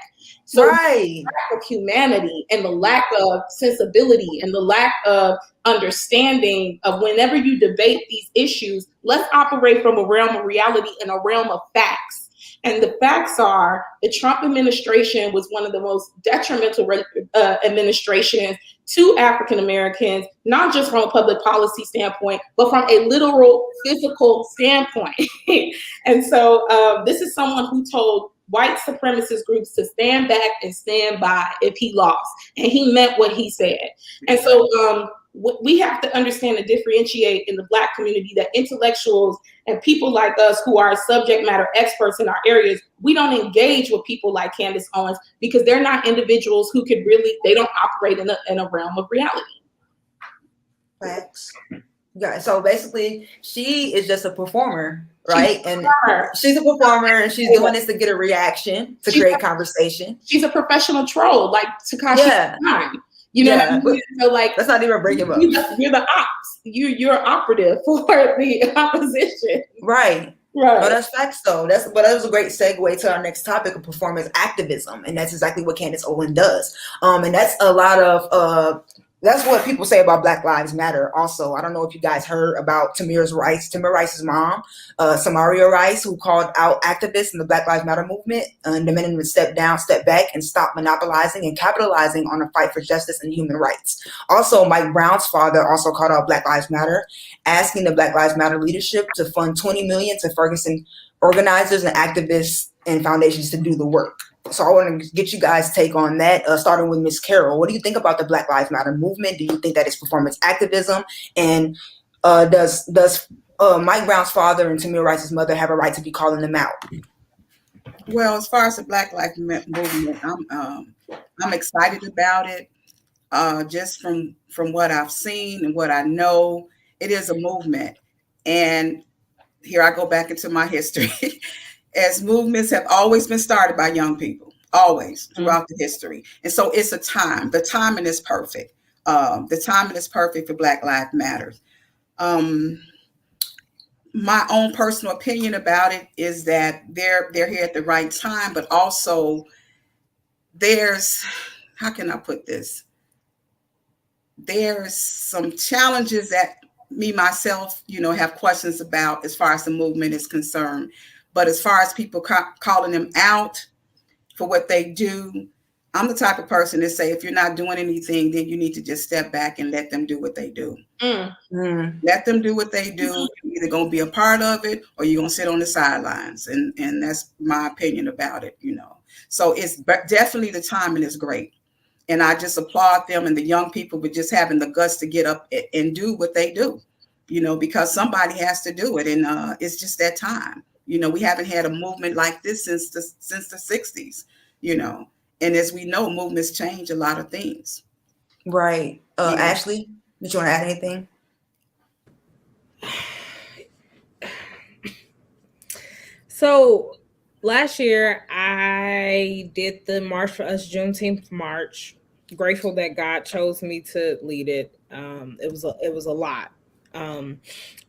So Right. the lack of humanity and the lack of sensibility and the lack of understanding of whenever you debate these issues, let's operate from a realm of reality and a realm of facts. And the facts are the Trump administration was one of the most detrimental administrations to African Americans, not just from a public policy standpoint, but from a literal physical standpoint. And so this is someone who told white supremacist groups to stand back and stand by if he lost. And he meant what he said. And so we have to understand and differentiate in the Black community that intellectuals and people like us who are subject matter experts in our areas, we don't engage with people like Candace Owens because they're not individuals who could really, they don't operate in a realm of reality. Facts. Yeah, so basically she is just a performer, right? And she's a performer and she's doing this to get a reaction, to create conversation. She's a professional troll, like Tekashi 9. You know what I mean? So like, let's not even bring him up. You're the ops. You're operative for the opposition. Right. Right. No, that's facts though. That was a great segue to our next topic of performance activism. And that's exactly what Candace Owens does. And that's a lot of that's what people say about Black Lives Matter also. I don't know if you guys heard about Tamir Rice's mom, Samaria Rice, who called out activists in the Black Lives Matter movement and demanded them to step back, and stop monopolizing and capitalizing on the fight for justice and human rights. Also, Mike Brown's father also called out Black Lives Matter, asking the Black Lives Matter leadership to fund $20 million to Ferguson organizers and activists and foundations to do the work. So I want to get you guys' take on that, starting with Ms. Carol. What do you think about the Black Lives Matter movement? Do you think that it's performance activism? And does Mike Brown's father and Tamir Rice's mother have a right to be calling them out? Well, as far as the Black Lives movement, I'm excited about it. Just from what I've seen and what I know, it is a movement. And here I go back into my history. As movements have always been started by young people, always throughout the history. And so it's a time. The timing is perfect. The timing is perfect for Black Lives Matter. My own personal opinion about it is that they're here at the right time, but also there's, how can I put this? There's some challenges that me, myself, have questions about as far as the movement is concerned. But as far as people calling them out for what they do, I'm the type of person to say, if you're not doing anything, then you need to just step back and let them do what they do. Let them do what they do. You're either going to be a part of it or you're going to sit on the sidelines. And that's my opinion about it, So it's definitely, the timing is great. And I just applaud them and the young people for just having the guts to get up and do what they do, because somebody has to do it. And it's just that time. We haven't had a movement like this since the 60s, and as we know, movements change a lot of things. Right. Ashley, did you want to add anything? So last year I did the March for Us Juneteenth March. Grateful that God chose me to lead it. It was a lot.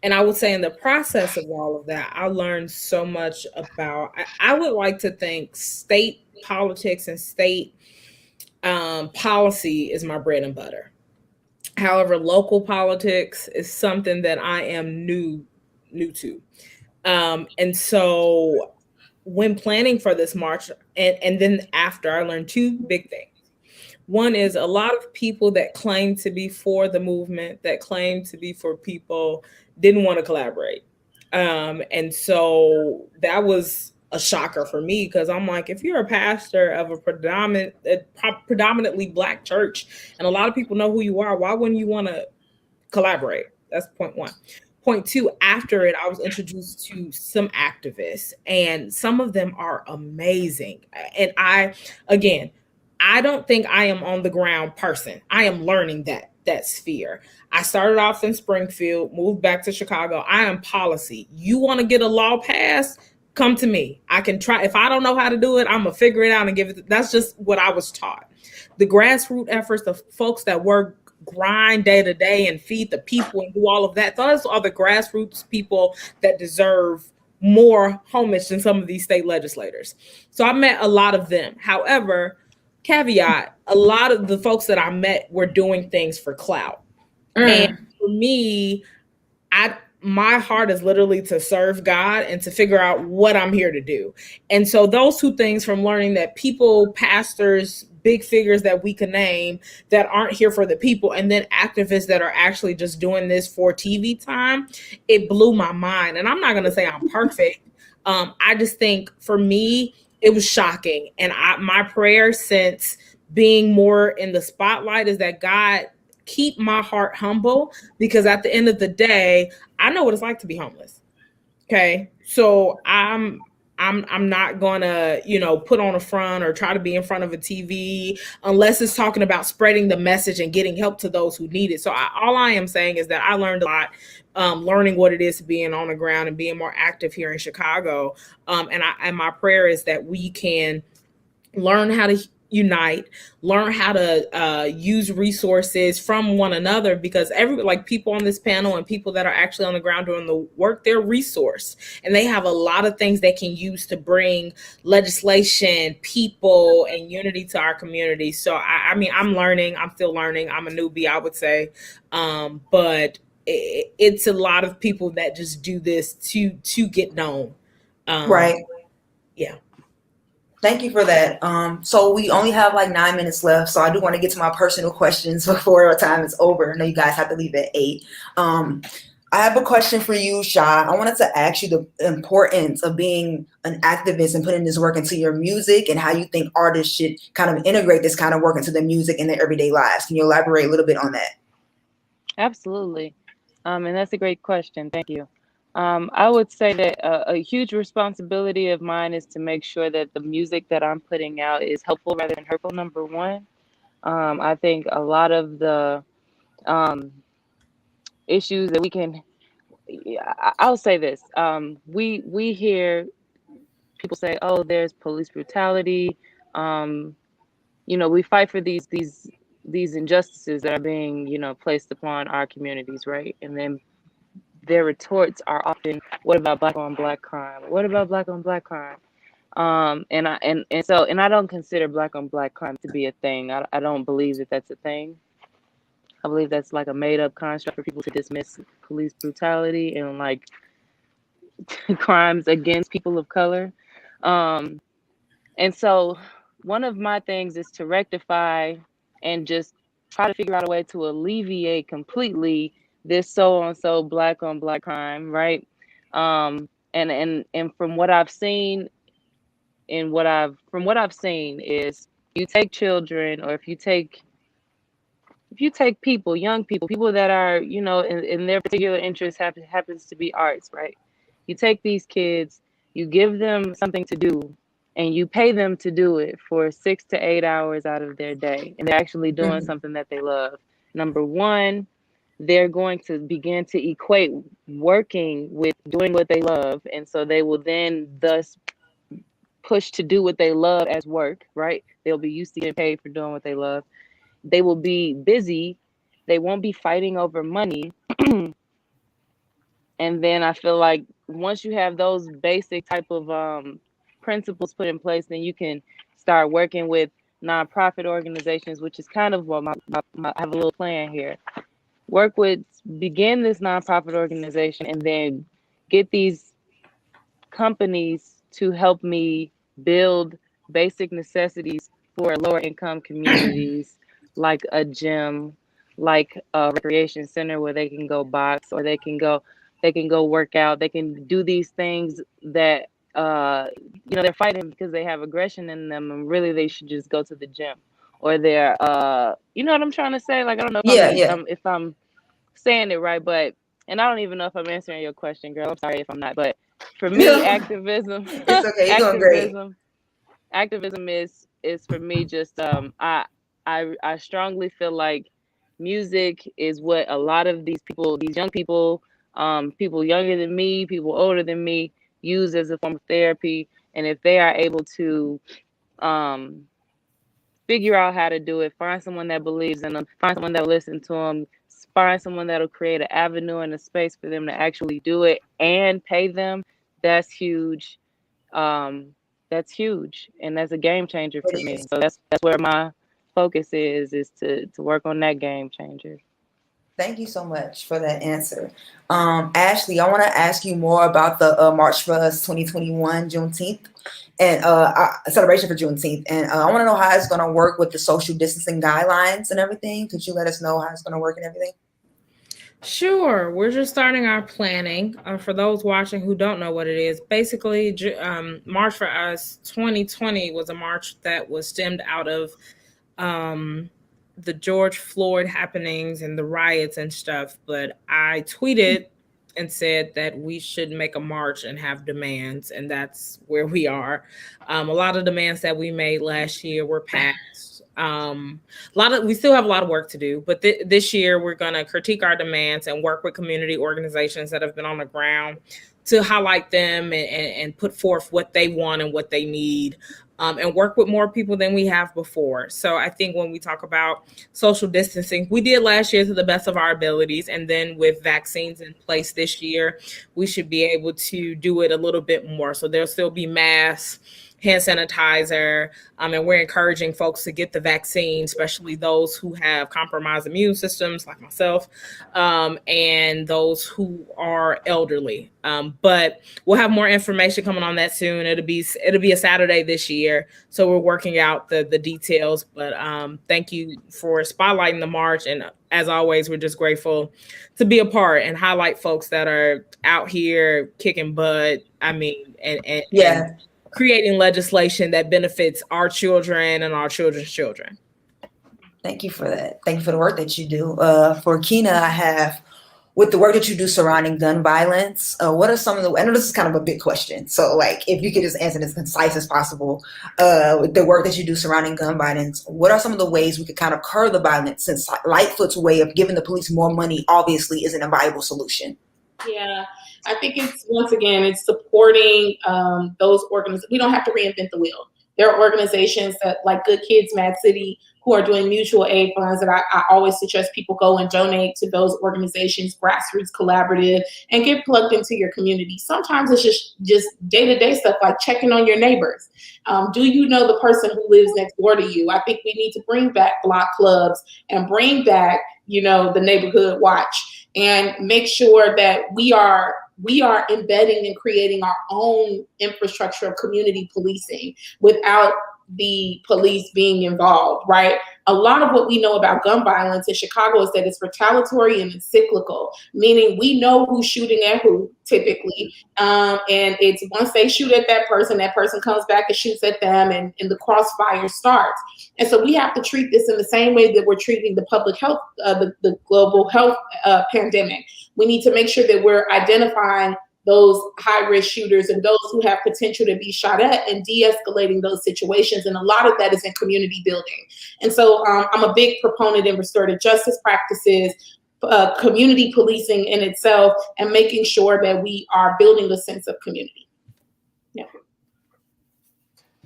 And I would say in the process of all of that, I learned so much about, I would like to think state politics and state policy is my bread and butter. However, local politics is something that I am new to. And so when planning for this march and then after, I learned two big things. One is a lot of people that claim to be for the movement, that claim to be for people, didn't want to collaborate. And so that was a shocker for me, because I'm like, if you're a pastor of a predominantly Black church and a lot of people know who you are, why wouldn't you want to collaborate. That's point one. Point two, after it, I was introduced to some activists, and some of them are amazing. And again, I don't think I am on the ground person. I am learning that sphere. I started off in Springfield, moved back to Chicago. I am policy. You want to get a law passed? Come to me. I can try. If I don't know how to do it, I'm gonna figure it out and give it. That's just what I was taught. The grassroots efforts, the folks that work grind day to day and feed the people and do all of that. Those are the grassroots people that deserve more homage than some of these state legislators. So I met a lot of them. However, caveat, a lot of the folks that I met were doing things for clout. And for me, my heart is literally to serve God and to figure out what I'm here to do. And so those two things, from learning that people, pastors, big figures that we can name that aren't here for the people, and then activists that are actually just doing this for TV time, it blew my mind. And I'm not going to say I'm perfect. I just think for me, it was shocking. And my prayer since being more in the spotlight is that God keep my heart humble, because at the end of the day, I know what it's like to be homeless. Okay. So I'm not gonna, put on a front or try to be in front of a TV unless it's talking about spreading the message and getting help to those who need it. So all I am saying is that I learned a lot, learning what it is to being on the ground and being more active here in Chicago. And my prayer is that we can learn how to unite, learn how to use resources from one another, because people on this panel and people that are actually on the ground doing the work, they're resourced, and they have a lot of things they can use to bring legislation, people, and unity to our community. So I'm learning. I'm still learning. I'm a newbie, I would say, but it's a lot of people that just do this to get known. Right. Yeah. Thank you for that. So we only have like 9 minutes left. So I do want to get to my personal questions before our time is over. I know you guys have to leave at 8. I have a question for you, Sha. I wanted to ask you the importance of being an activist and putting this work into your music, and how you think artists should kind of integrate this kind of work into their music in their everyday lives. Can you elaborate a little bit on that? Absolutely. And that's a great question. Thank you. I would say that a huge responsibility of mine is to make sure that the music that I'm putting out is helpful rather than hurtful, number one. I think a lot of the issues that we can, I'll say this, we hear people say, oh, there's police brutality. We fight for these injustices that are being, placed upon our communities, right? And then their retorts are often, what about black on black crime? What about black on black crime? And I don't consider black on black crime to be a thing. I don't believe that that's a thing. I believe that's like a made up construct for people to dismiss police brutality and like crimes against people of color. And so one of my things is to rectify and just try to figure out a way to alleviate completely this so-and-so black on black crime, right? And from what I've seen, from what I've seen is, you take children, or if you take people, young people that are, in their particular interest happens to be arts, right? You take these kids, you give them something to do, and you pay them to do it for 6 to 8 hours out of their day, and they're actually doing something that they love. Number one, they're going to begin to equate working with doing what they love. And so they will then thus push to do what they love as work, right? They'll be used to getting paid for doing what they love. They will be busy. They won't be fighting over money. And then I feel like once you have those basic type of principles put in place, then you can start working with nonprofit organizations, which is kind of what I have a little plan here. Begin this nonprofit organization, and then get these companies to help me build basic necessities for lower income communities, like a gym, like a recreation center where they can go box, or they can go work out. They can do these things that they're fighting because they have aggression in them, and really they should just go to the gym. Or they're you know what I'm trying to say? Like, I don't know if I'm saying it right, but and I don't even know if I'm answering your question, girl. I'm sorry if I'm not. But for me, activism, It's okay. You're doing great. activism is for me just I strongly feel like music is what a lot of these young people, people younger than me, people older than me, use as a form of therapy. And if they are able to um figure out how to do it, find someone that believes in them, find someone that will listen to them, find someone that'll create an avenue and a space for them to actually do it and pay them, that's huge. um, that's huge, and that's a game changer for It me. is. So that's where my focus is to work on that game changer. Thank you so much for that answer. Ashley, I want to ask you more about the March for Us 2021 Juneteenth and celebration for Juneteenth. And I want to know how it's going to work with the social distancing guidelines and everything. Could you let us know how it's going to work and everything? Sure. We're just starting our planning. For those watching who don't know what it is, basically, March for Us 2020 was a march that was stemmed out of the George Floyd happenings and the riots and stuff. But I tweeted and said that we should make a march and have demands, and that's where we are. A lot of demands that we made last year were passed. We still have a lot of work to do, but this year we're going to critique our demands and work with community organizations that have been on the ground to highlight them and put forth what they want and what they need. And work with more people than we have before. So I think when we talk about social distancing, we did last year to the best of our abilities. And then with vaccines in place this year, we should be able to do it a little bit more. So there'll still be masks, hand sanitizer, and we're encouraging folks to get the vaccine, especially those who have compromised immune systems like myself, and those who are elderly. But we'll have more information coming on that soon. It'll be a Saturday this year, so we're working out the details. But thank you for spotlighting the march, and as always, we're just grateful to be a part and highlight folks that are out here kicking butt. I mean, and creating legislation that benefits our children and our children's children. Thank you for that. Thank you for the work that you do. For Kina, I have, with the work that you do surrounding gun violence, what are some of the, I know this is kind of a big question, so like if you could just answer this as concise as possible, with the work that you do surrounding gun violence, what are some of the ways we could kind of curb the violence, since Lightfoot's way of giving the police more money obviously isn't a viable solution? Yeah, I think it's supporting those organizations. We don't have to reinvent the wheel. There are organizations that, like Good Kids, Mad City, who are doing mutual aid funds that I always suggest people go and donate to those organizations, Grassroots Collaborative, and get plugged into your community. Sometimes it's just day-to-day stuff like checking on your neighbors. Do you know the person who lives next door to you? I think we need to bring back block clubs and bring back, the neighborhood watch, and make sure that we are embedding and creating our own infrastructure of community policing without the police being involved, right? A lot of what we know about gun violence in Chicago is that it's retaliatory and it's cyclical, meaning we know who's shooting at who typically. And it's once they shoot at that person comes back and shoots at them, and the crossfire starts. And so we have to treat this in the same way that we're treating the public health, the global health pandemic. We need to make sure that we're identifying those high-risk shooters and those who have potential to be shot at, and de-escalating those situations. And a lot of that is in community building. And so I'm a big proponent in restorative justice practices, community policing in itself, and making sure that we are building a sense of community. Yeah.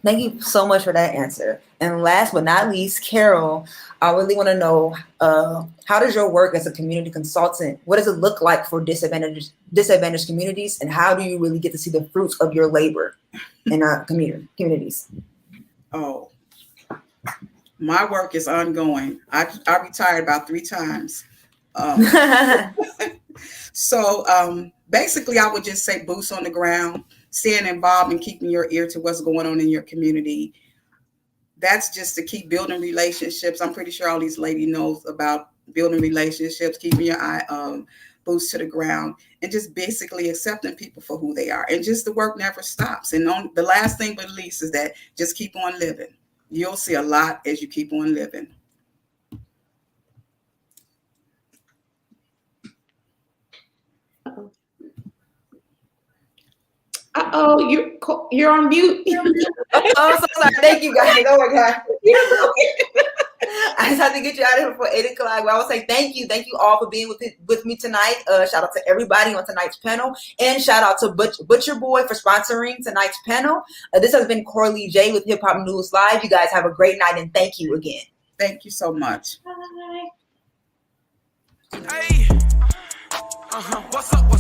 Thank you so much for that answer. And last but not least, Carol, I really want to know, how does your work as a community consultant, what does it look like for disadvantaged communities, and how do you really get to see the fruits of your labor in our communities? Oh, my work is ongoing. I retired about 3 times. So basically, I would just say boots on the ground, staying involved and keeping your ear to what's going on in your community. That's just to keep building relationships. I'm pretty sure all these ladies knows about building relationships, keeping your eye boots to the ground, and just basically accepting people for who they are. And just the work never stops. And the last thing but least is that just keep on living. You'll see a lot as you keep on living. You're on mute. Oh, I'm so sorry. Thank you guys. Oh my God. I just had to get you out of here before 8 o'clock. But I will say thank you all for being with me tonight. Shout out to everybody on tonight's panel, and shout out to Butcher Boy for sponsoring tonight's panel. This has been Corli J with Hip Hop News Live. You guys have a great night, and thank you again. Thank you so much. Bye. Hey. What's up?